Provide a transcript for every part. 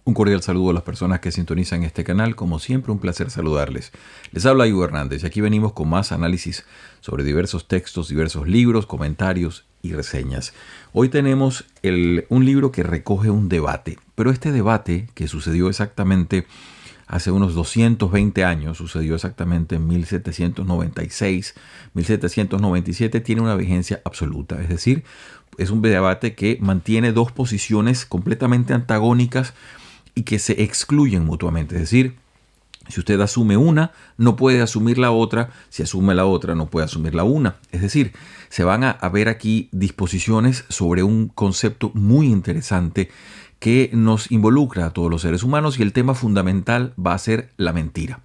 Un cordial saludo a las personas que sintonizan este canal. Como siempre, un placer saludarles. Les habla Ivo Hernández y aquí venimos con más análisis sobre diversos textos, diversos libros, comentarios y reseñas. Hoy tenemos un libro que recoge un debate, pero este debate que sucedió exactamente hace unos 220 años, sucedió exactamente en 1796, 1797, tiene una vigencia absoluta. Es decir, es un debate que mantiene dos posiciones completamente antagónicas y que se excluyen mutuamente. Es decir, si usted asume una, no puede asumir la otra. Si asume la otra, no puede asumir la una. Es decir, se van a ver aquí disposiciones sobre un concepto muy interesante que nos involucra a todos los seres humanos, y el tema fundamental va a ser la mentira.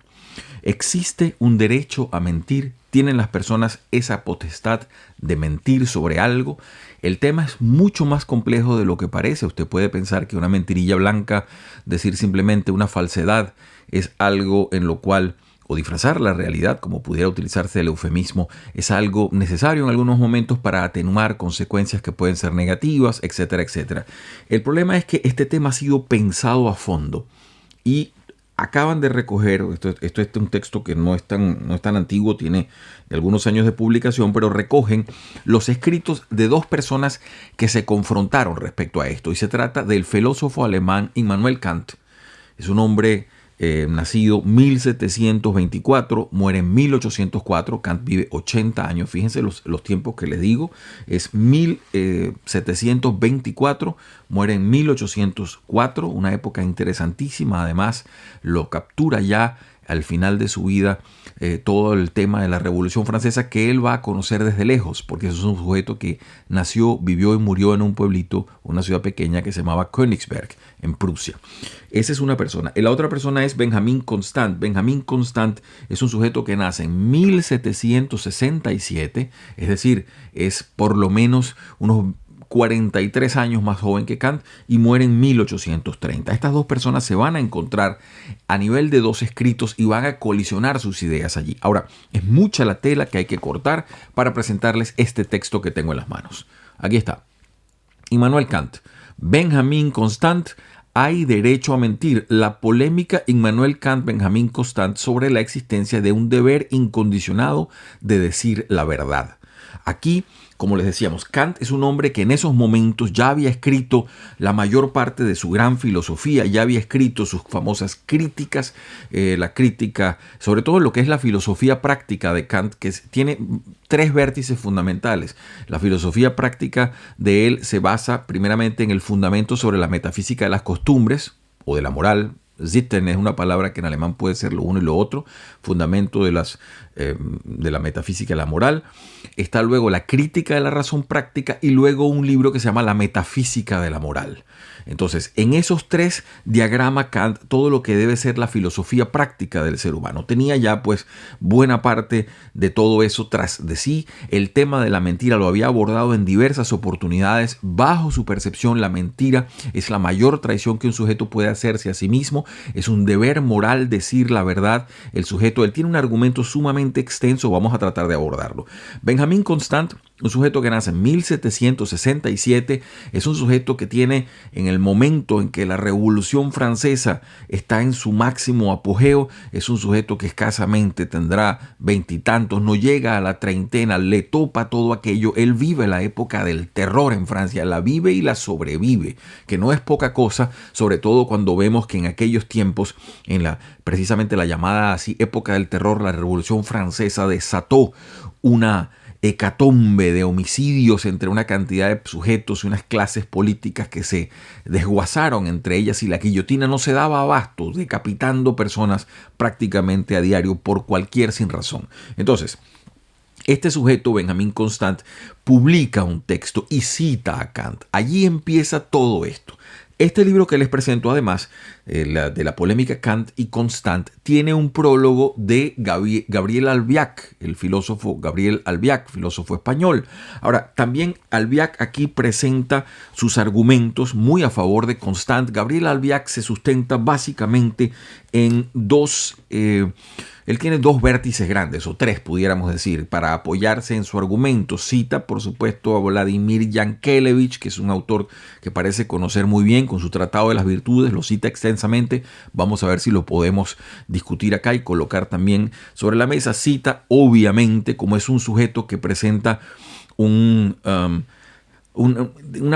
¿Existe un derecho a mentir? ¿Tienen las personas esa potestad de mentir sobre algo? El tema es mucho más complejo de lo que parece. Usted puede pensar que una mentirilla blanca, decir simplemente una falsedad, es algo en lo cual, o disfrazar la realidad, como pudiera utilizarse el eufemismo, es algo necesario en algunos momentos para atenuar consecuencias que pueden ser negativas, etcétera, etcétera. El problema es que este tema ha sido pensado a fondo y acaban de recoger, esto es un texto que no es tan antiguo, tiene algunos años de publicación, pero recogen los escritos de dos personas que se confrontaron respecto a esto. Y se trata del filósofo alemán Immanuel Kant. Es un hombre nacido 1724, muere en 1804. Kant vive 80 años. Fíjense los tiempos que les digo. Es 1724, muere en 1804, una época interesantísima. Además, lo captura ya al final de su vida todo el tema de la Revolución Francesa, que él va a conocer desde lejos, porque es un sujeto que nació, vivió y murió en un pueblito, una ciudad pequeña que se llamaba Königsberg, en Prusia. Esa es una persona. Y la otra persona es Benjamin Constant. Benjamin Constant es un sujeto que nace en 1767, es decir, es por lo menos unos 43 años más joven que Kant, y muere en 1830. Estas dos personas se van a encontrar a nivel de dos escritos y van a colisionar sus ideas allí. Ahora, es mucha la tela que hay que cortar para presentarles este texto que tengo en las manos. Aquí está. Immanuel Kant. Benjamin Constant. ¿Hay derecho a mentir? La polémica Immanuel Kant-Benjamin Constant sobre la existencia de un deber incondicionado de decir la verdad. Aquí, como les decíamos, Kant es un hombre que en esos momentos ya había escrito la mayor parte de su gran filosofía, ya había escrito sus famosas críticas, la crítica, sobre todo lo que es la filosofía práctica de Kant, que tiene tres vértices fundamentales. La filosofía práctica de él se basa primeramente en el fundamento sobre la metafísica de las costumbres o de la moral. Sitten es una palabra que en alemán puede ser lo uno y lo otro, fundamento de la metafísica y la moral. Está luego la crítica de la razón práctica y luego un libro que se llama La metafísica de la moral. Entonces, en esos tres diagrama Kant todo lo que debe ser la filosofía práctica del ser humano. Tenía ya pues buena parte de todo eso tras de sí. El tema de la mentira lo había abordado en diversas oportunidades. Bajo su percepción, la mentira es la mayor traición que un sujeto puede hacerse a sí mismo. Es un deber moral decir la verdad. El sujeto, él tiene un argumento sumamente extenso, vamos a tratar de abordarlo. Benjamin Constant, un sujeto que nace en 1767, es un sujeto que tiene, en el momento en que la Revolución Francesa está en su máximo apogeo, es un sujeto que escasamente tendrá veintitantos, no llega a la treintena, le topa todo aquello. Él vive la época del terror en Francia, la vive y la sobrevive, que no es poca cosa, sobre todo cuando vemos que en aquellos tiempos, precisamente la llamada así época del terror, la Revolución Francesa desató una hecatombe de homicidios entre una cantidad de sujetos y unas clases políticas que se desguazaron entre ellas, y la guillotina no se daba abasto, decapitando personas prácticamente a diario por cualquier sin razón. Entonces, este sujeto, Benjamin Constant, publica un texto y cita a Kant. Allí empieza todo esto. Este libro que les presento, además de la polémica Kant y Constant, tiene un prólogo de Gabriel Albiac, el filósofo Gabriel Albiac, filósofo español. Ahora, también Albiac aquí presenta sus argumentos muy a favor de Constant. Gabriel Albiac se sustenta básicamente en él tiene dos vértices grandes, o tres pudiéramos decir, para apoyarse en su argumento. Cita, por supuesto, a Vladimir Yankelevich, que es un autor que parece conocer muy bien, con su Tratado de las Virtudes, lo cita extensamente. Vamos a ver si lo podemos discutir acá y colocar también sobre la mesa. Cita, obviamente, como es un sujeto que presenta una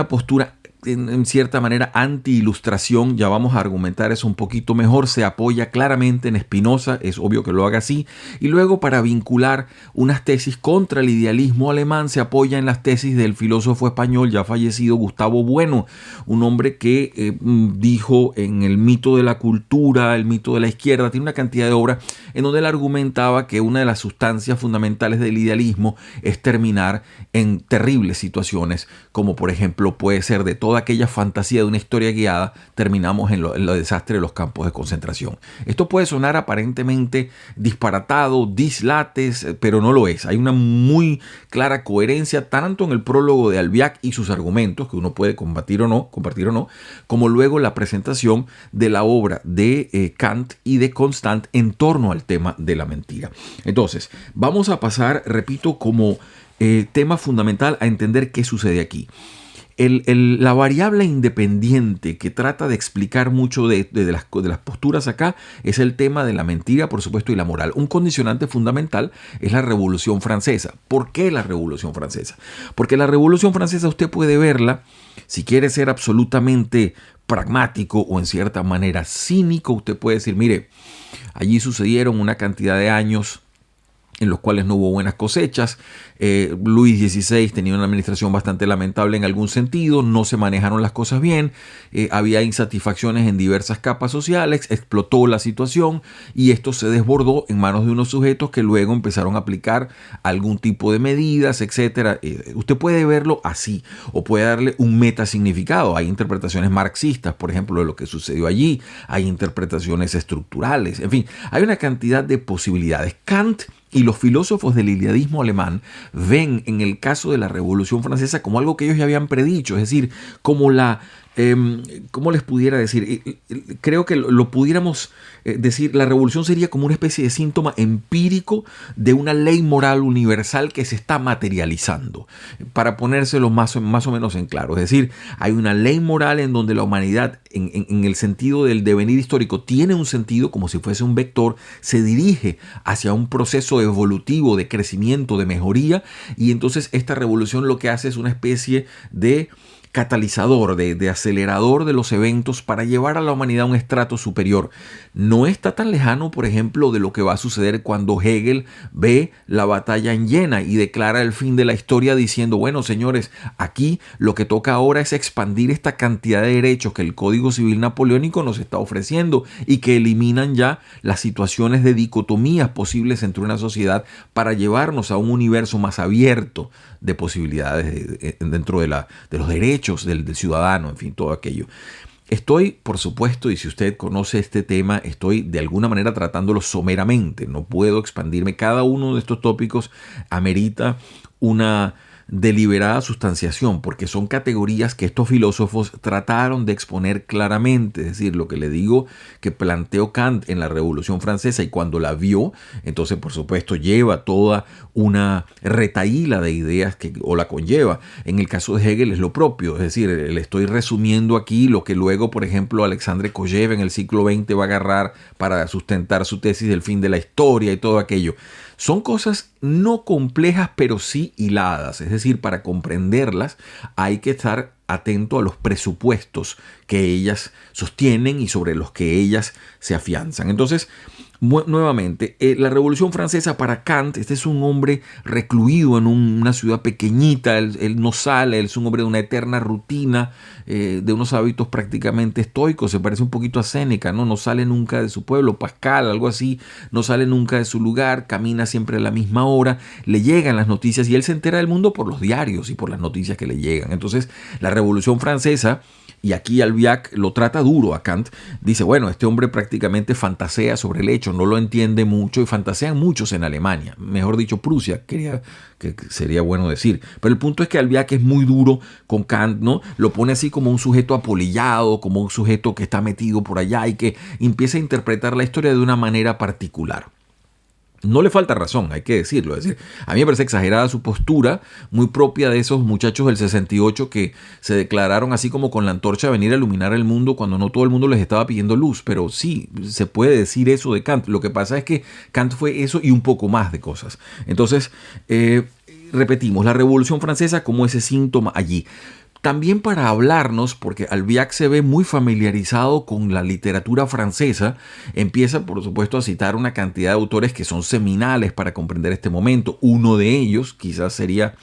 postura en cierta manera anti-ilustración, ya vamos a argumentar eso un poquito mejor, se apoya claramente en Spinoza, es obvio que lo haga así, y luego para vincular unas tesis contra el idealismo alemán se apoya en las tesis del filósofo español ya fallecido Gustavo Bueno, un hombre que dijo en El mito de la cultura, El mito de la izquierda, tiene una cantidad de obras en donde él argumentaba que una de las sustancias fundamentales del idealismo es terminar en terribles situaciones, como por ejemplo puede ser de toda aquella fantasía de una historia guiada, terminamos en lo desastre de los campos de concentración. Esto puede sonar aparentemente disparatado, dislates, pero no lo es. Hay una muy clara coherencia tanto en el prólogo de Albiac y sus argumentos, que uno puede compartir o no, como luego la presentación de la obra de Kant y de Constant en torno al tema de la mentira. Entonces, vamos a pasar, repito, como tema fundamental a entender qué sucede aquí. La variable independiente que trata de explicar mucho de las posturas acá es el tema de la mentira, por supuesto, y la moral. Un condicionante fundamental es la Revolución Francesa. ¿Por qué la Revolución Francesa? Porque la Revolución Francesa usted puede verla, si quiere ser absolutamente pragmático o en cierta manera cínico, usted puede decir, mire, allí sucedieron una cantidad de años en los cuales no hubo buenas cosechas. Luis XVI tenía una administración bastante lamentable en algún sentido, no se manejaron las cosas bien, había insatisfacciones en diversas capas sociales, explotó la situación y esto se desbordó en manos de unos sujetos que luego empezaron a aplicar algún tipo de medidas, etcétera. Usted puede verlo así o puede darle un metasignificado. Hay interpretaciones marxistas, por ejemplo, de lo que sucedió allí, hay interpretaciones estructurales, en fin, hay una cantidad de posibilidades. Kant y los filósofos del idealismo alemán ven en el caso de la Revolución Francesa como algo que ellos ya habían predicho, es decir, como ¿cómo les pudiera decir? Creo que lo pudiéramos decir, la revolución sería como una especie de síntoma empírico de una ley moral universal que se está materializando, para ponérselo más o menos en claro. Es decir, hay una ley moral en donde la humanidad, en el sentido del devenir histórico, tiene un sentido como si fuese un vector, se dirige hacia un proceso evolutivo de crecimiento, de mejoría, y entonces esta revolución lo que hace es una especie de catalizador, de acelerador de los eventos para llevar a la humanidad a un estrato superior. No está tan lejano, por ejemplo, de lo que va a suceder cuando Hegel ve la batalla en Jena y declara el fin de la historia diciendo, bueno, señores, aquí lo que toca ahora es expandir esta cantidad de derechos que el Código Civil Napoleónico nos está ofreciendo y que eliminan ya las situaciones de dicotomías posibles entre una sociedad para llevarnos a un universo más abierto de posibilidades dentro de los derechos del ciudadano, en fin, todo aquello. Estoy, por supuesto, y si usted conoce este tema, estoy de alguna manera tratándolo someramente. No puedo expandirme. Cada uno de estos tópicos amerita una deliberada sustanciación, porque son categorías que estos filósofos trataron de exponer claramente. Es decir, lo que le digo que planteó Kant en la Revolución Francesa y cuando la vio, entonces por supuesto lleva toda una retahíla de ideas o la conlleva. En el caso de Hegel es lo propio, es decir, le estoy resumiendo aquí lo que luego, por ejemplo, Alexandre Kojev en el siglo XX va a agarrar para sustentar su tesis del fin de la historia y todo aquello. Son cosas no complejas, pero sí hiladas. Es decir, para comprenderlas hay que estar atento a los presupuestos que ellas sostienen y sobre los que ellas se afianzan. Entonces, nuevamente, la Revolución Francesa para Kant, este es un hombre recluido en una ciudad pequeñita, él no sale, él es un hombre de una eterna rutina, de unos hábitos prácticamente estoicos, se parece un poquito a Séneca, no sale nunca de su pueblo, Pascal, algo así, no sale nunca de su lugar, camina siempre a la misma hora, le llegan las noticias y él se entera del mundo por los diarios y por las noticias que le llegan. Entonces, la Revolución Francesa, y aquí Albiac lo trata duro a Kant, dice, bueno, este hombre prácticamente fantasea sobre el hecho, no lo entiende mucho y fantasean muchos en Alemania, mejor dicho Prusia, que sería bueno decir. Pero el punto es que Albiac es muy duro con Kant, ¿no? Lo pone así como un sujeto apolillado, como un sujeto que está metido por allá y que empieza a interpretar la historia de una manera particular. No le falta razón, hay que decirlo. Es decir, a mí me parece exagerada su postura, muy propia de esos muchachos del 68 que se declararon así como con la antorcha a venir a iluminar el mundo cuando no todo el mundo les estaba pidiendo luz. Pero sí, se puede decir eso de Kant. Lo que pasa es que Kant fue eso y un poco más de cosas. Entonces, repetimos, la Revolución Francesa como ese síntoma allí. También para hablarnos, porque Albiac se ve muy familiarizado con la literatura francesa, empieza por supuesto a citar una cantidad de autores que son seminales para comprender este momento. Uno de ellos quizás sería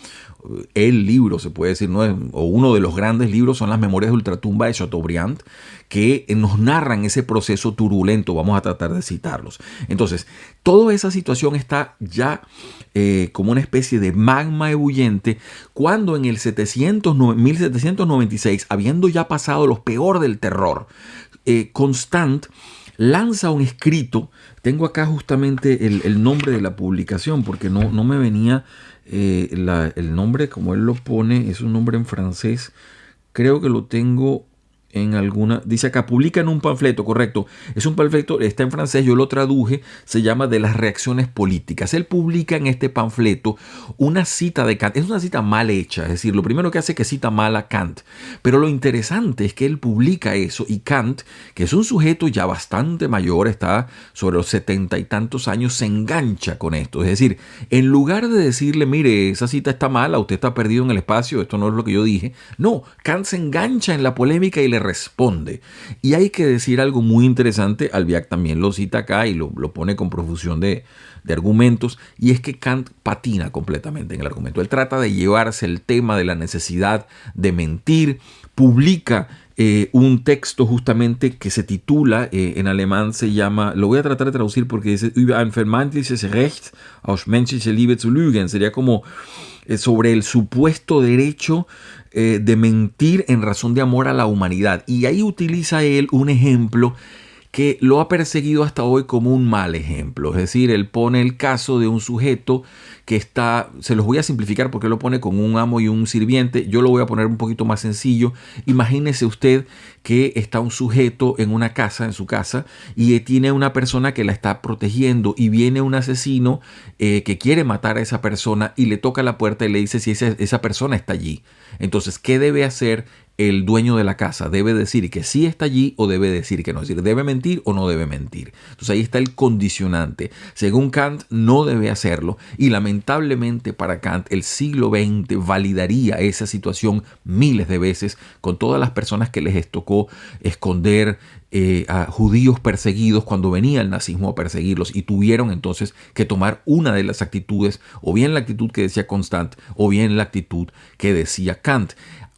el libro, se puede decir, ¿no? O uno de los grandes libros son las Memorias de Ultratumba de Chateaubriand, que nos narran ese proceso turbulento. Vamos a tratar de citarlos. Entonces, toda esa situación está ya como una especie de magma ebulliente cuando en el 1796, habiendo ya pasado lo peor del terror, Constant lanza un escrito. Tengo acá justamente el nombre de la publicación porque no me venía el nombre como él lo pone. Es un nombre en francés. Creo que lo tengo en alguna. Dice acá, publica en un panfleto, correcto. Es un panfleto, está en francés, yo lo traduje, se llama De las reacciones políticas. Él publica en este panfleto una cita de Kant. Es una cita mal hecha, es decir, lo primero que hace es que cita mal a Kant. Pero lo interesante es que él publica eso y Kant, que es un sujeto ya bastante mayor, está sobre los 70 y tantos años, se engancha con esto. Es decir, en lugar de decirle, mire, esa cita está mala, usted está perdido en el espacio, esto no es lo que yo dije. No, Kant se engancha en la polémica y le responde. Y hay que decir algo muy interesante, Albiac también lo cita acá y lo pone con profusión de argumentos, y es que Kant patina completamente en el argumento. Él trata de llevarse el tema de la necesidad de mentir, publica un texto justamente que se titula, en alemán se llama, lo voy a tratar de traducir porque dice, über ein vermeintliches Recht aus menschlicher Liebe zu lügen, sería como sobre el supuesto derecho de mentir en razón de amor a la humanidad. Y ahí utiliza él un ejemplo que lo ha perseguido hasta hoy como un mal ejemplo. Es decir, él pone el caso de un sujeto que está, se los voy a simplificar porque lo pone con un amo y un sirviente. Yo lo voy a poner un poquito más sencillo. Imagínese usted que está un sujeto en una casa, en su casa, y tiene una persona que la está protegiendo y viene un asesino que quiere matar a esa persona y le toca la puerta y le dice si esa persona está allí. Entonces, ¿qué debe hacer el dueño de la casa? Debe decir que sí está allí o debe decir que no. Es decir, ¿debe mentir o no debe mentir? Entonces ahí está el condicionante. Según Kant, no debe hacerlo. Y lamentablemente para Kant, el siglo XX validaría esa situación miles de veces con todas las personas que les tocó esconder a judíos perseguidos cuando venía el nazismo a perseguirlos y tuvieron entonces que tomar una de las actitudes, o bien la actitud que decía Constant o bien la actitud que decía Kant.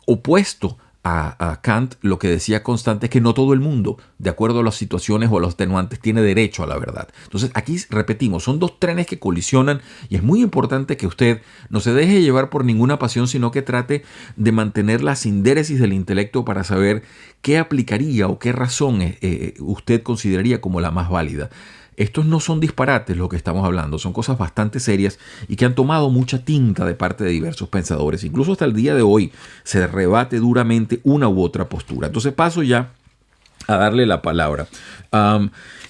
Opuesto a Kant, lo que decía Constant es que no todo el mundo, de acuerdo a las situaciones o a los atenuantes, tiene derecho a la verdad. Entonces aquí repetimos, son dos trenes que colisionan y es muy importante que usted no se deje llevar por ninguna pasión, sino que trate de mantener la sindéresis del intelecto para saber qué aplicaría o qué razón usted consideraría como la más válida. Estos no son disparates lo que estamos hablando, son cosas bastante serias y que han tomado mucha tinta de parte de diversos pensadores. Incluso hasta el día de hoy se rebate duramente una u otra postura. Entonces paso ya a darle la palabra.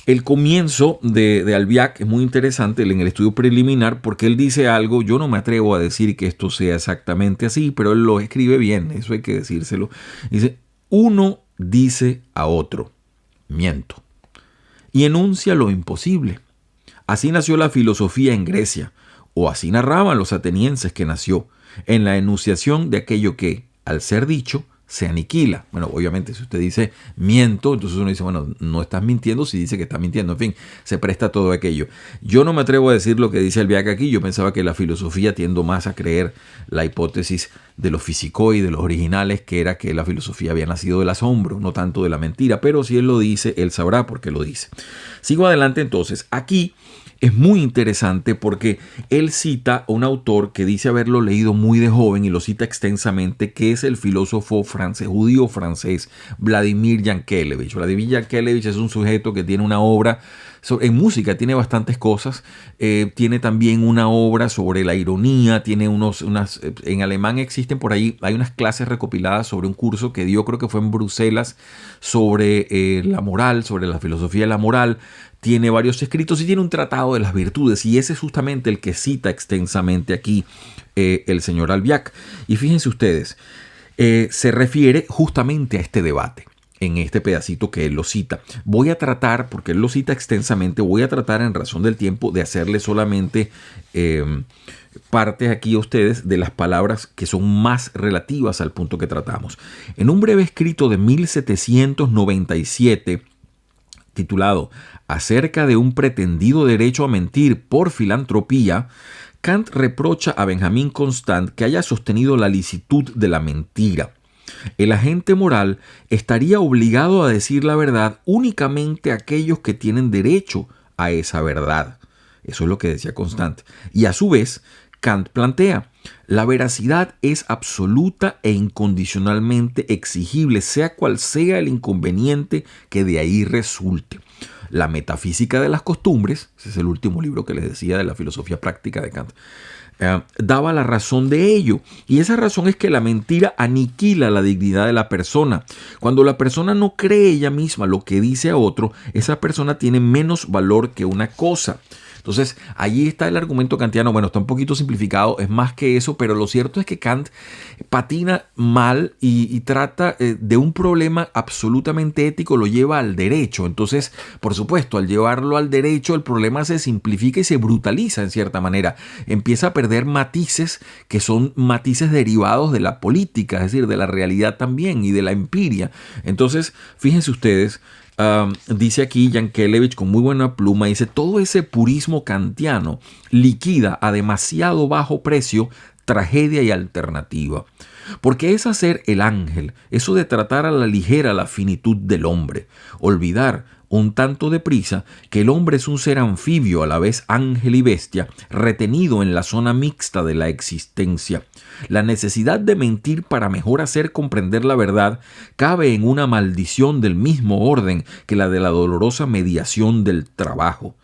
El comienzo de Albiac es muy interesante en el estudio preliminar porque él dice algo, yo no me atrevo a decir que esto sea exactamente así, pero él lo escribe bien, eso hay que decírselo. Dice, uno dice a otro, miento, y enuncia lo imposible. Así nació la filosofía en Grecia, o así narraban los atenienses que nació, en la enunciación de aquello que, al ser dicho, se aniquila. Bueno, obviamente si usted dice miento, entonces uno dice, bueno, no estás mintiendo si dice que está mintiendo. En fin, se presta todo aquello. Yo no me atrevo a decir lo que dice Albiac aquí. Yo pensaba que la filosofía tiendo más a creer la hipótesis de los físicos y de los originales, que era que la filosofía había nacido del asombro, no tanto de la mentira. Pero si él lo dice, él sabrá por qué lo dice. Sigo adelante entonces. Aquí es muy interesante porque él cita a un autor que dice haberlo leído muy de joven y lo cita extensamente, que es el filósofo francés, judío francés, Vladimir Yankelevich. Vladimir Yankelevich es un sujeto que tiene una obra En música tiene bastantes cosas. Tiene también una obra sobre la ironía. Tiene en alemán existen por ahí, hay unas clases recopiladas sobre un curso que dio, creo que fue en Bruselas, sobre la moral, sobre la filosofía de la moral. Tiene varios escritos y tiene un tratado de las virtudes, y ese es justamente el que cita extensamente aquí el señor Albiac. Y fíjense ustedes, se refiere justamente a este debate en este pedacito que él lo cita. Voy a tratar, porque él lo cita extensamente, voy a tratar en razón del tiempo de hacerle solamente partes aquí a ustedes de las palabras que son más relativas al punto que tratamos. En un breve escrito de 1797, titulado Acerca de un pretendido derecho a mentir por filantropía, Kant reprocha a Benjamin Constant que haya sostenido la licitud de la mentira. El agente moral estaría obligado a decir la verdad únicamente a aquellos que tienen derecho a esa verdad. Eso es lo que decía Constant. Y a su vez, Kant plantea, la veracidad es absoluta e incondicionalmente exigible, sea cual sea el inconveniente que de ahí resulte. La metafísica de las costumbres, ese es el último libro que les decía de la filosofía práctica de Kant, daba la razón de ello. Y esa razón es que la mentira aniquila la dignidad de la persona. Cuando la persona no cree ella misma lo que dice a otro, esa persona tiene menos valor que una cosa. Entonces, allí está el argumento kantiano. Bueno, está un poquito simplificado, es más que eso, pero lo cierto es que Kant patina mal y trata de un problema absolutamente ético, lo lleva al derecho. Entonces, por supuesto, al llevarlo al derecho, el problema se simplifica y se brutaliza en cierta manera. Empieza a perder matices que son matices derivados de la política, es decir, de la realidad también y de la empiria. Entonces, fíjense ustedes, dice aquí Yankelevich con muy buena pluma, dice, todo ese purismo kantiano liquida a demasiado bajo precio tragedia y alternativa. Porque es hacer el ángel, eso de tratar a la ligera la finitud del hombre, olvidar un tanto deprisa que el hombre es un ser anfibio a la vez ángel y bestia, retenido en la zona mixta de la existencia. La necesidad de mentir para mejor hacer comprender la verdad cabe en una maldición del mismo orden que la de la dolorosa mediación del trabajo.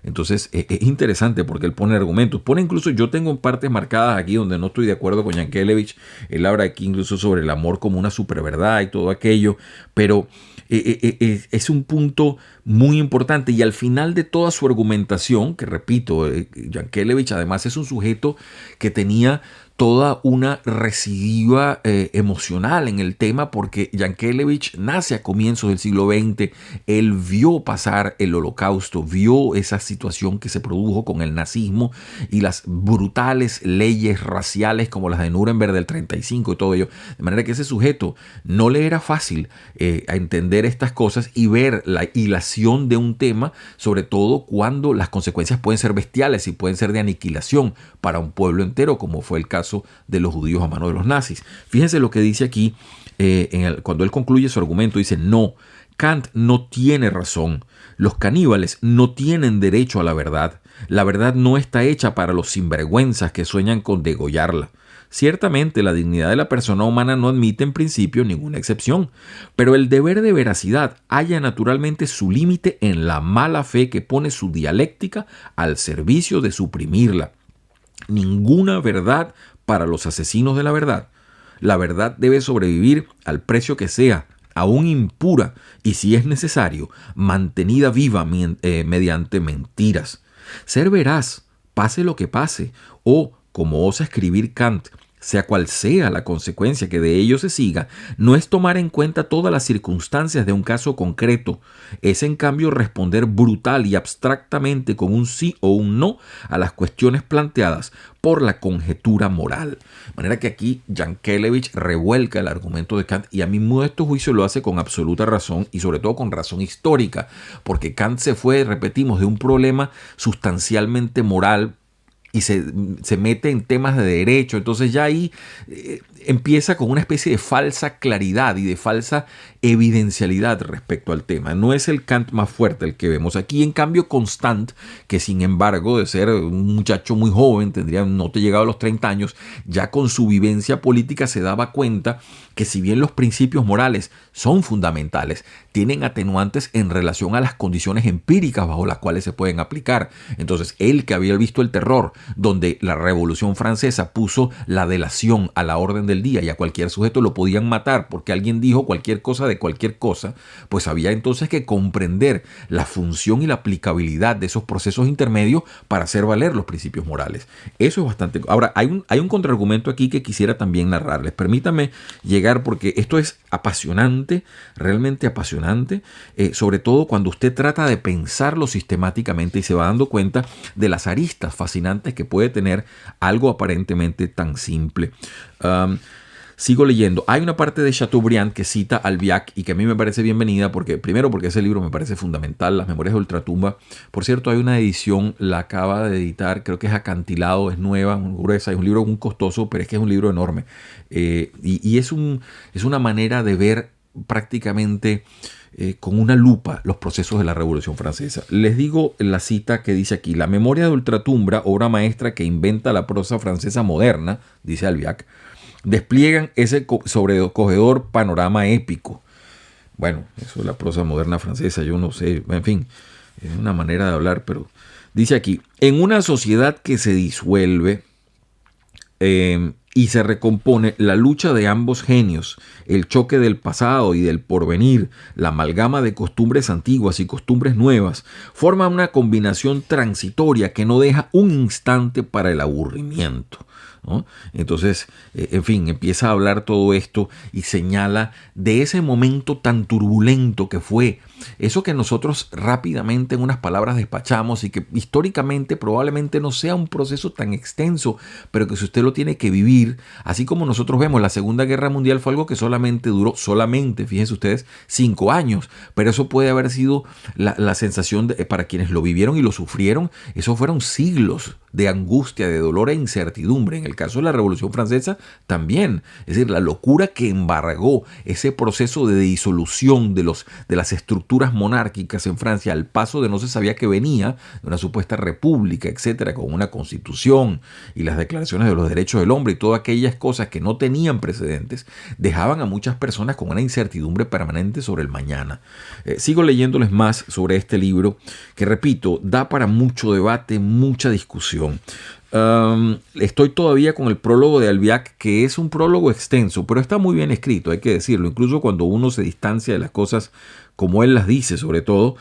Entonces es interesante porque él pone argumentos. Pone incluso, yo tengo partes marcadas aquí donde no estoy de acuerdo con Yankelevich. Él habla aquí incluso sobre el amor como una superverdad y todo aquello. Pero es un punto muy importante. Y al final de toda su argumentación, que repito, Yankelevich además es un sujeto que tenía toda una residuo emocional en el tema, porque Yankelevich nace a comienzos del siglo XX, él vio pasar el Holocausto, vio esa situación que se produjo con el nazismo y las brutales leyes raciales como las de Nuremberg del 35 y todo ello, de manera que ese sujeto no le era fácil a entender estas cosas y ver la hilación de un tema, sobre todo cuando las consecuencias pueden ser bestiales y pueden ser de aniquilación para un pueblo entero, como fue el caso de los judíos a mano de los nazis. Fíjense lo que dice aquí cuando él concluye su argumento. Dice, no, Kant no tiene razón. Los caníbales no tienen derecho a la verdad. La verdad no está hecha para los sinvergüenzas que sueñan con degollarla. Ciertamente la dignidad de la persona humana no admite en principio ninguna excepción, pero el deber de veracidad halla naturalmente su límite en la mala fe que pone su dialéctica al servicio de suprimirla. Ninguna verdad para los asesinos de la verdad. La verdad debe sobrevivir al precio que sea, aún impura, y si es necesario, mantenida viva mediante mentiras. Ser veraz, pase lo que pase, o, como osa escribir Kant, sea cual sea la consecuencia que de ello se siga, no es tomar en cuenta todas las circunstancias de un caso concreto, es en cambio responder brutal y abstractamente con un sí o un no a las cuestiones planteadas por la conjetura moral. De manera que aquí Yankelevich revuelca el argumento de Kant, y a mi modesto juicio lo hace con absoluta razón y sobre todo con razón histórica, porque Kant se fue, repetimos, de un problema sustancialmente moral y se mete en temas de derecho. Entonces ya ahí empieza con una especie de falsa claridad y de falsa evidencialidad respecto al tema. No es el Kant más fuerte el que vemos aquí. En cambio, Constant, que sin embargo de ser un muchacho muy joven, no te llegaba a los 30 años, ya con su vivencia política se daba cuenta que si bien los principios morales son fundamentales, tienen atenuantes en relación a las condiciones empíricas bajo las cuales se pueden aplicar. Entonces, él que había visto el terror, donde la Revolución Francesa puso la delación a la orden del día y a cualquier sujeto lo podían matar porque alguien dijo cualquier cosa de cualquier cosa, pues había entonces que comprender la función y la aplicabilidad de esos procesos intermedios para hacer valer los principios morales. Eso es bastante... Ahora, hay un contraargumento aquí que quisiera también narrarles. Permítame llegar porque esto es apasionante, realmente apasionante, sobre todo cuando usted trata de pensarlo sistemáticamente y se va dando cuenta de las aristas fascinantes que puede tener algo aparentemente tan simple. Sigo leyendo. Hay una parte de Chateaubriand que cita a Albiac y que a mí me parece bienvenida primero porque ese libro me parece fundamental, Las Memorias de Ultratumba. Por cierto, hay una edición, la acaba de editar, creo que es Acantilado, es nueva, gruesa, es un libro muy costoso, pero es que es un libro enorme. Y es una manera de ver prácticamente con una lupa los procesos de la Revolución Francesa. Les digo la cita que dice aquí: La Memoria de Ultratumba, obra maestra que inventa la prosa francesa moderna, dice Albiac, despliegan ese sobrecogedor panorama épico. Bueno, eso es la prosa moderna francesa, yo no sé, en fin, es una manera de hablar, pero dice aquí: en una sociedad que se disuelve y se recompone, la lucha de ambos genios, el choque del pasado y del porvenir, la amalgama de costumbres antiguas y costumbres nuevas, forma una combinación transitoria que no deja un instante para el aburrimiento, ¿no? Entonces, en fin, empieza a hablar todo esto y señala de ese momento tan turbulento que fue eso que nosotros rápidamente en unas palabras despachamos y que históricamente probablemente no sea un proceso tan extenso, pero que si usted lo tiene que vivir, así como nosotros vemos la Segunda Guerra Mundial fue algo que duró, fíjense ustedes, 5 años, pero eso puede haber sido la sensación para quienes lo vivieron y lo sufrieron, eso fueron siglos de angustia, de dolor e incertidumbre. En el caso de la Revolución Francesa también, es decir, la locura que embargó ese proceso de disolución de las estructuras monárquicas en Francia al paso de no se sabía que venía, de una supuesta república, etcétera, con una constitución y las declaraciones de los derechos del hombre y todas aquellas cosas que no tenían precedentes, dejaban a muchas personas con una incertidumbre permanente sobre el mañana. Sigo leyéndoles más sobre este libro que, repito, da para mucho debate, mucha discusión. Estoy todavía con el prólogo de Albiac, que es un prólogo extenso, pero está muy bien escrito, hay que decirlo. Incluso cuando uno se distancia de las cosas como él las dice, sobre todo,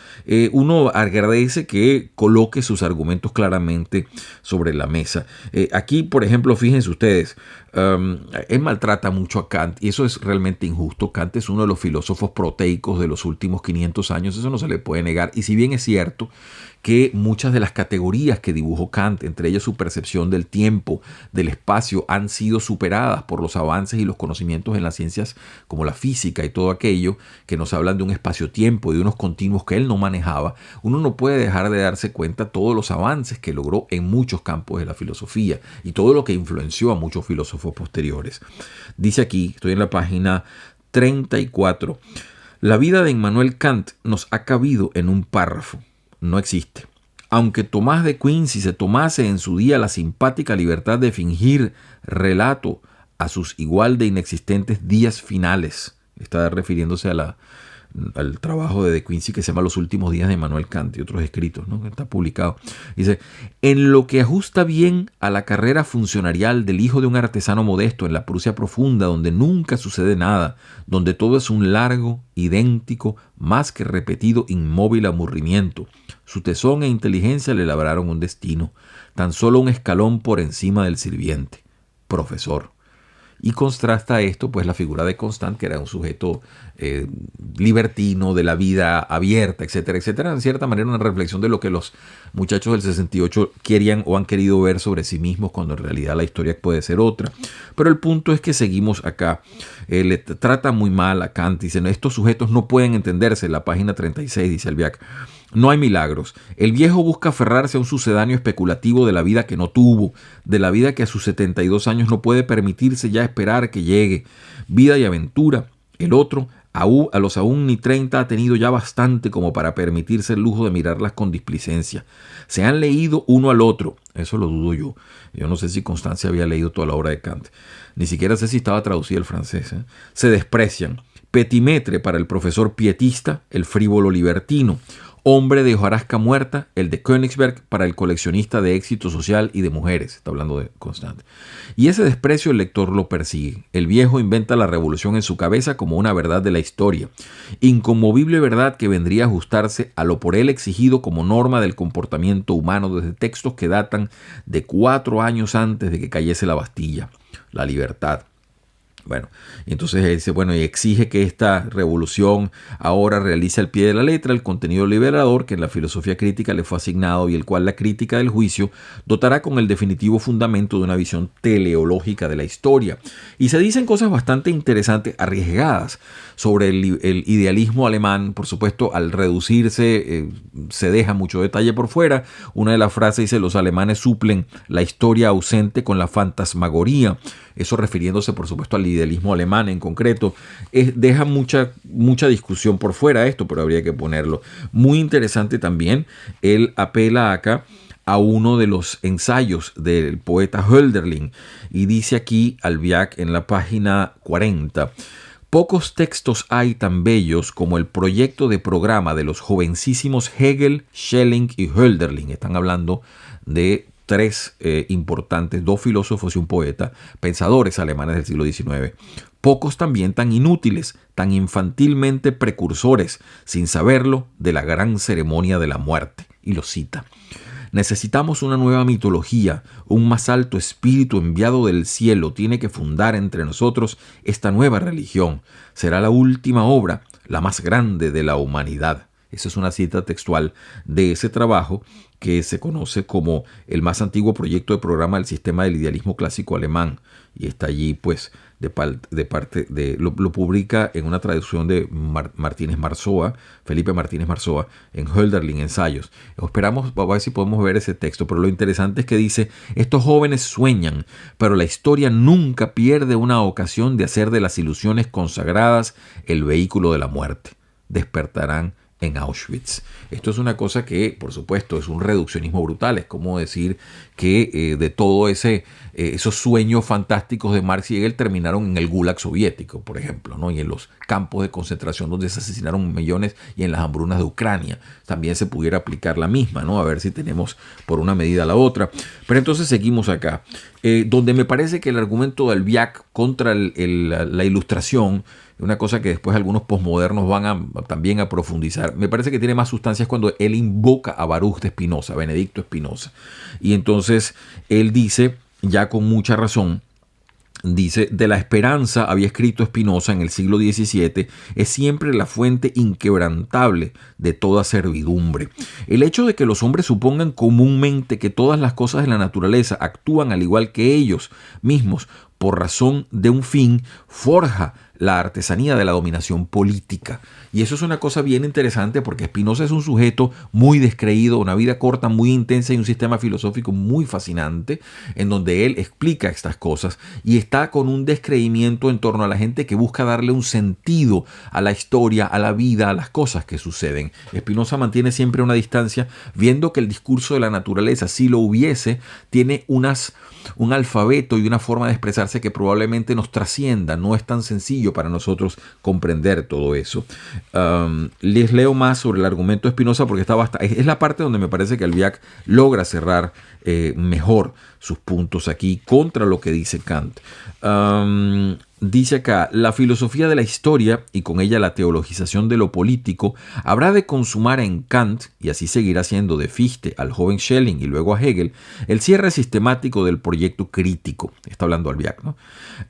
uno agradece que coloque sus argumentos claramente sobre la mesa. Aquí, por ejemplo, fíjense ustedes, él maltrata mucho a Kant y eso es realmente injusto. Kant es uno de los filósofos proteicos de los últimos 500 años, eso no se le puede negar. Y si bien es cierto que muchas de las categorías que dibujó Kant, entre ellas su percepción del tiempo, del espacio, han sido superadas por los avances y los conocimientos en las ciencias como la física y todo aquello que nos hablan de un espacio-tiempo y de unos continuos que él no manejaba, uno no puede dejar de darse cuenta todos los avances que logró en muchos campos de la filosofía y todo lo que influenció a muchos filósofos posteriores. Dice aquí, estoy en la página 34, la vida de Immanuel Kant nos ha cabido en un párrafo. No existe. Aunque Tomás de Quincy se tomase en su día la simpática libertad de fingir relato a sus igual de inexistentes días finales, está refiriéndose al trabajo de Quincy que se llama Los últimos días de Immanuel Kant y otros escritos, ¿no? Que está publicado. Dice: en lo que ajusta bien a la carrera funcionarial del hijo de un artesano modesto en la Prusia profunda, donde nunca sucede nada, donde todo es un largo, idéntico, más que repetido, inmóvil aburrimiento. Su tesón e inteligencia le labraron un destino, tan solo un escalón por encima del sirviente, profesor. Y contrasta esto, pues, la figura de Constant, que era un sujeto libertino, de la vida abierta, etcétera, etcétera. En cierta manera, una reflexión de lo que los muchachos del 68 querían o han querido ver sobre sí mismos, cuando en realidad la historia puede ser otra. Pero el punto es que seguimos acá. Le trata muy mal a Kant. Dicen: estos sujetos no pueden entenderse. En la página 36 dice Albiac: no hay milagros. El viejo busca aferrarse a un sucedáneo especulativo de la vida que no tuvo, de la vida que a sus 72 años no puede permitirse ya esperar que llegue. Vida y aventura. El otro A los aún ni 30 ha tenido ya bastante como para permitirse el lujo de mirarlas con displicencia. Se han leído uno al otro. Eso lo dudo yo. Yo no sé si Constancia había leído toda la obra de Kant. Ni siquiera sé si estaba traducida al francés. Se desprecian. Petimetre para el profesor pietista, el frívolo libertino. Hombre de hojarasca muerta, el de Königsberg, para el coleccionista de éxito social y de mujeres. Está hablando de Constant. Y ese desprecio el lector lo persigue. El viejo inventa la revolución en su cabeza como una verdad de la historia. Inconmovible verdad que vendría a ajustarse a lo por él exigido como norma del comportamiento humano desde textos que datan de 4 años antes de que cayese la Bastilla. La libertad. Bueno, y entonces él dice, bueno, y exige que esta revolución ahora realice al pie de la letra el contenido liberador que en la filosofía crítica le fue asignado y el cual la crítica del juicio dotará con el definitivo fundamento de una visión teleológica de la historia. Y se dicen cosas bastante interesantes, arriesgadas, sobre el idealismo alemán. Por supuesto, al reducirse, se deja mucho detalle por fuera. Una de las frases dice, los alemanes suplen la historia ausente con la fantasmagoría. Eso refiriéndose, por supuesto, al idealismo alemán en concreto. Deja mucha discusión por fuera esto, pero habría que ponerlo. Muy interesante también, él apela acá a uno de los ensayos del poeta Hölderlin y dice aquí Albiach en la página 40: pocos textos hay tan bellos como el proyecto de programa de los jovencísimos Hegel, Schelling y Hölderlin. Están hablando de 3 importantes, 2 filósofos y un poeta, pensadores alemanes del siglo XIX. Pocos también tan inútiles, tan infantilmente precursores, sin saberlo, de la gran ceremonia de la muerte. Y lo cita. Necesitamos una nueva mitología, un más alto espíritu enviado del cielo tiene que fundar entre nosotros esta nueva religión. Será la última obra, la más grande de la humanidad. Esa es una cita textual de ese trabajo que se conoce como el más antiguo proyecto de programa del sistema del idealismo clásico alemán. Y está allí, pues, lo publica en una traducción de Martínez Marzoa, Felipe Martínez Marzoa, en Hölderlin Ensayos. Esperamos a ver si podemos ver ese texto, pero lo interesante es que dice, estos jóvenes sueñan, pero la historia nunca pierde una ocasión de hacer de las ilusiones consagradas el vehículo de la muerte. Despertarán en Auschwitz. Esto es una cosa que, por supuesto, es un reduccionismo brutal. Es como decir que de todo esos sueños fantásticos de Marx y Hegel terminaron en el Gulag soviético, por ejemplo, ¿no? Y en los campos de concentración donde se asesinaron millones y en las hambrunas de Ucrania. También se pudiera aplicar la misma, ¿no? A ver si tenemos por una medida la otra. Pero entonces seguimos acá, donde me parece que el argumento del Albiach contra la ilustración, una cosa que después algunos posmodernos van también a profundizar. Me parece que tiene más sustancias cuando él invoca a Baruch de Spinoza, Benedicto Spinoza. Y entonces él dice, ya con mucha razón, dice, de la esperanza había escrito Spinoza en el siglo XVII, es siempre la fuente inquebrantable de toda servidumbre. El hecho de que los hombres supongan comúnmente que todas las cosas de la naturaleza actúan al igual que ellos mismos por razón de un fin, forja la artesanía de la dominación política. Y eso es una cosa bien interesante porque Spinoza es un sujeto muy descreído, una vida corta, muy intensa y un sistema filosófico muy fascinante en donde él explica estas cosas y está con un descreimiento en torno a la gente que busca darle un sentido a la historia, a la vida, a las cosas que suceden. Spinoza mantiene siempre una distancia, viendo que el discurso de la naturaleza, si lo hubiese, tiene un alfabeto y una forma de expresarse que probablemente nos trascienda. No es tan sencillo para nosotros comprender todo eso. Les leo más sobre el argumento de Spinoza porque es la parte donde me parece que Albiach logra cerrar mejor sus puntos aquí contra lo que dice Kant. Dice acá, la filosofía de la historia y con ella la teologización de lo político habrá de consumar en Kant, y así seguirá siendo de Fichte al joven Schelling y luego a Hegel, el cierre sistemático del proyecto crítico. Está hablando Albiach, ¿no?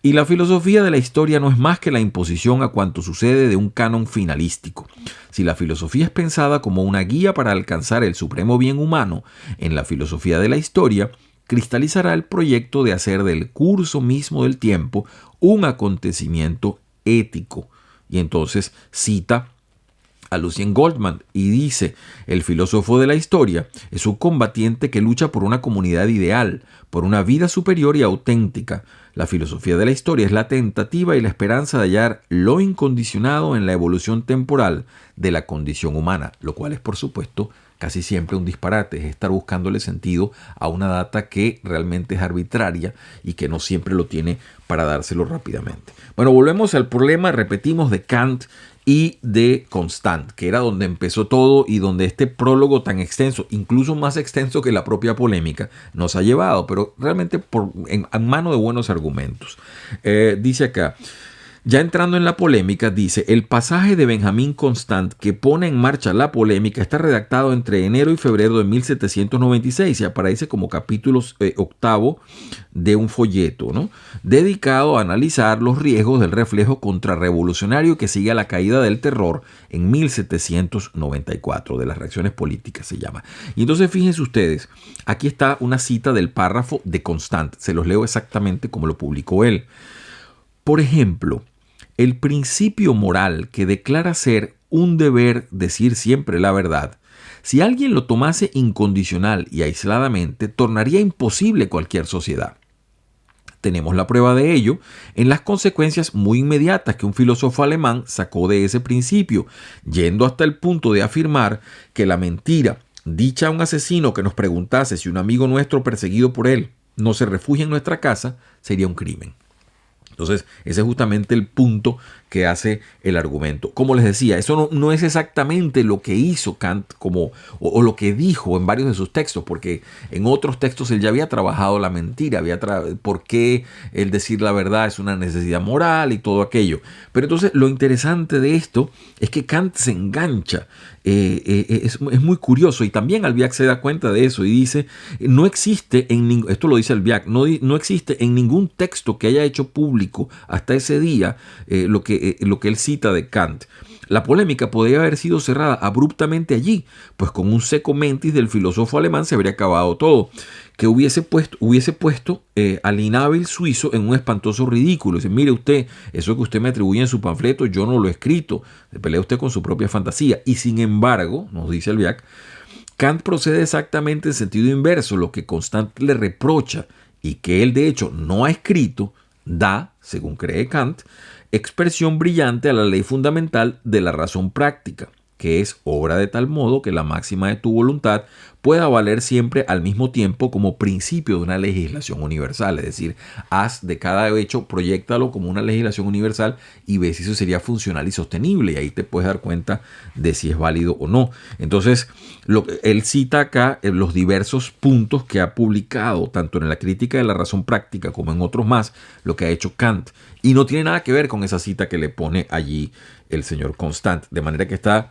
Y la filosofía de la historia no es más que la imposición a cuanto sucede de un canon finalístico. Si la filosofía es pensada como una guía para alcanzar el supremo bien humano, en la filosofía de la historia cristalizará el proyecto de hacer del curso mismo del tiempo un acontecimiento ético. Y entonces cita a Lucien Goldman y dice: el filósofo de la historia es un combatiente que lucha por una comunidad ideal, por una vida superior y auténtica. La filosofía de la historia es la tentativa y la esperanza de hallar lo incondicionado en la evolución temporal de la condición humana, lo cual es, por supuesto, casi siempre un disparate, es estar buscándole sentido a una data que realmente es arbitraria y que no siempre lo tiene para dárselo rápidamente. Bueno, volvemos al problema, repetimos, de Kant y de Constant, que era donde empezó todo y donde este prólogo tan extenso, incluso más extenso que la propia polémica, nos ha llevado, pero realmente en mano de buenos argumentos. Dice acá: ya entrando en la polémica, dice: el pasaje de Benjamin Constant que pone en marcha la polémica está redactado entre enero y febrero de 1796 y aparece como capítulo octavo de un folleto, ¿no?, dedicado a analizar los riesgos del reflejo contrarrevolucionario que sigue a la caída del terror en 1794, de las reacciones políticas se llama. Y entonces fíjense ustedes, aquí está una cita del párrafo de Constant, se los leo exactamente como lo publicó él. Por ejemplo, el principio moral que declara ser un deber decir siempre la verdad, si alguien lo tomase incondicional y aisladamente, tornaría imposible cualquier sociedad. Tenemos la prueba de ello en las consecuencias muy inmediatas que un filósofo alemán sacó de ese principio, yendo hasta el punto de afirmar que la mentira dicha a un asesino que nos preguntase si un amigo nuestro perseguido por él no se refugia en nuestra casa sería un crimen. Entonces, ese es justamente el punto que hace el argumento. Como les decía, eso no es exactamente lo que hizo Kant o lo que dijo en varios de sus textos, porque en otros textos él ya había trabajado la mentira, por qué el decir la verdad es una necesidad moral y todo aquello. Pero entonces lo interesante de esto es que Kant se engancha. Es muy curioso, y también Albiac se da cuenta de eso y dice: no existe esto lo dice Albiac, no existe en ningún texto que haya hecho público hasta ese día lo que él cita de Kant. La polémica podría haber sido cerrada abruptamente allí, pues con un seco mentis del filósofo alemán se habría acabado todo, que hubiese puesto al inhábil suizo en un espantoso ridículo. Dice: mire usted, eso que usted me atribuye en su panfleto, yo no lo he escrito. Se pelea usted con su propia fantasía. Y sin embargo, nos dice Albiac, Kant procede exactamente en sentido inverso. Lo que Constant le reprocha y que él de hecho no ha escrito, da, según cree Kant, expresión brillante a la ley fundamental de la razón práctica, que es obra de tal modo que la máxima de tu voluntad pueda valer siempre al mismo tiempo como principio de una legislación universal. Es decir, haz de cada hecho, proyéctalo como una legislación universal y ve si eso sería funcional y sostenible, y ahí te puedes dar cuenta de si es válido o no. Entonces, él cita acá los diversos puntos que ha publicado, tanto en la crítica de la razón práctica como en otros más, lo que ha hecho Kant. Y no tiene nada que ver con esa cita que le pone allí el señor Constant, de manera que está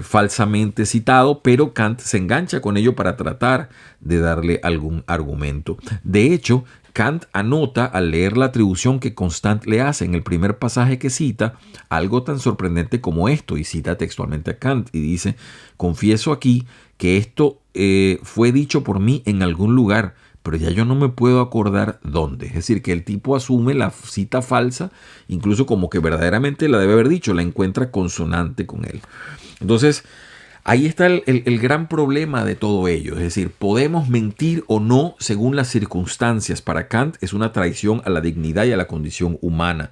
falsamente citado, pero Kant se engancha con ello para tratar de darle algún argumento. De hecho, Kant anota al leer la atribución que Constant le hace en el primer pasaje que cita algo tan sorprendente como esto, y cita textualmente a Kant y dice: confieso aquí que esto fue dicho por mí en algún lugar, pero ya yo no me puedo acordar dónde. Es decir, que el tipo asume la cita falsa, incluso como que verdaderamente la debe haber dicho, la encuentra consonante con él. Entonces, ahí está el gran problema de todo ello. Es decir, podemos mentir o no según las circunstancias. Para Kant es una traición a la dignidad y a la condición humana.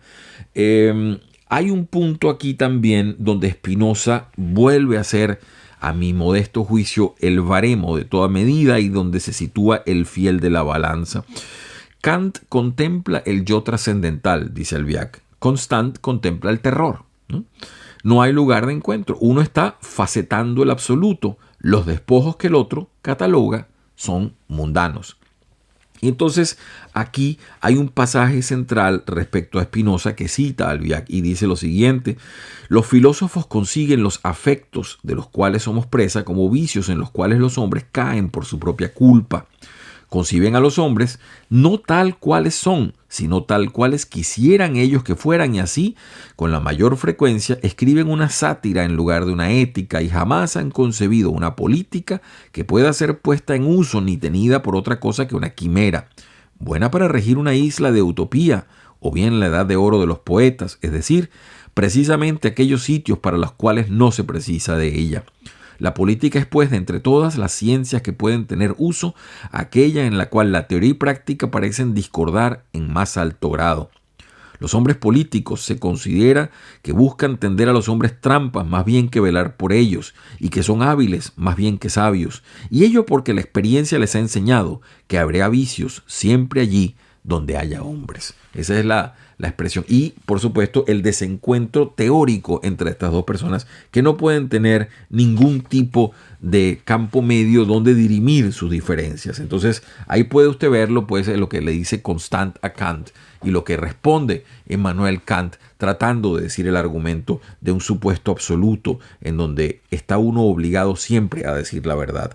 Hay un punto aquí también donde Spinoza vuelve a ser, a mi modesto juicio, el baremo de toda medida y donde se sitúa el fiel de la balanza. Kant contempla el yo trascendental, dice Albiac. Constant contempla el terror, ¿no? No hay lugar de encuentro. Uno está facetando el absoluto. Los despojos que el otro cataloga son mundanos. Y entonces aquí hay un pasaje central respecto a Spinoza que cita a Albiac y dice lo siguiente: los filósofos consiguen los afectos de los cuales somos presa como vicios en los cuales los hombres caen por su propia culpa. Conciben a los hombres no tal cuales son, sino tal cuales quisieran ellos que fueran, y así, con la mayor frecuencia, escriben una sátira en lugar de una ética y jamás han concebido una política que pueda ser puesta en uso ni tenida por otra cosa que una quimera, buena para regir una isla de utopía o bien la edad de oro de los poetas, es decir, precisamente aquellos sitios para los cuales no se precisa de ella. La política es, pues, de entre todas las ciencias que pueden tener uso, aquella en la cual la teoría y práctica parecen discordar en más alto grado. Los hombres políticos se considera que buscan tender a los hombres trampas más bien que velar por ellos, y que son hábiles más bien que sabios, y ello porque la experiencia les ha enseñado que habrá vicios siempre allí donde haya hombres. Esa es la expresión. Y, por supuesto, el desencuentro teórico entre estas dos personas que no pueden tener ningún tipo de campo medio donde dirimir sus diferencias. Entonces, ahí puede usted verlo, pues, lo que le dice Constant a Kant y lo que responde Emmanuel Kant tratando de decir el argumento de un supuesto absoluto en donde está uno obligado siempre a decir la verdad.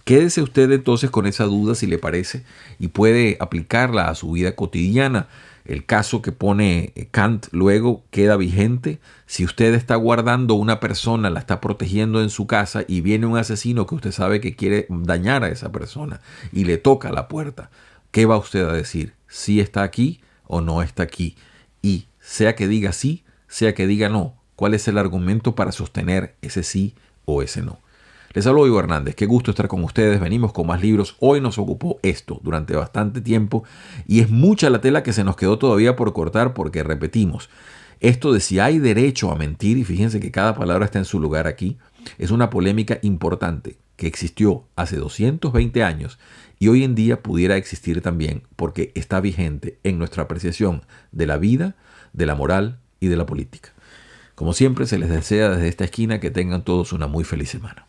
Quédese usted entonces con esa duda si le parece y puede aplicarla a su vida cotidiana. El caso que pone Kant luego queda vigente. Si usted está guardando una persona, la está protegiendo en su casa y viene un asesino que usted sabe que quiere dañar a esa persona y le toca la puerta, ¿qué va usted a decir? ¿Sí está aquí o no está aquí? Y sea que diga sí, sea que diga no, ¿cuál es el argumento para sostener ese sí o ese no? Les hablo Ivo Hernández, qué gusto estar con ustedes, venimos con más libros. Hoy nos ocupó esto durante bastante tiempo y es mucha la tela que se nos quedó todavía por cortar porque repetimos, esto de si hay derecho a mentir, y fíjense que cada palabra está en su lugar aquí, es una polémica importante que existió hace 220 años y hoy en día pudiera existir también porque está vigente en nuestra apreciación de la vida, de la moral y de la política. Como siempre se les desea desde esta esquina que tengan todos una muy feliz semana.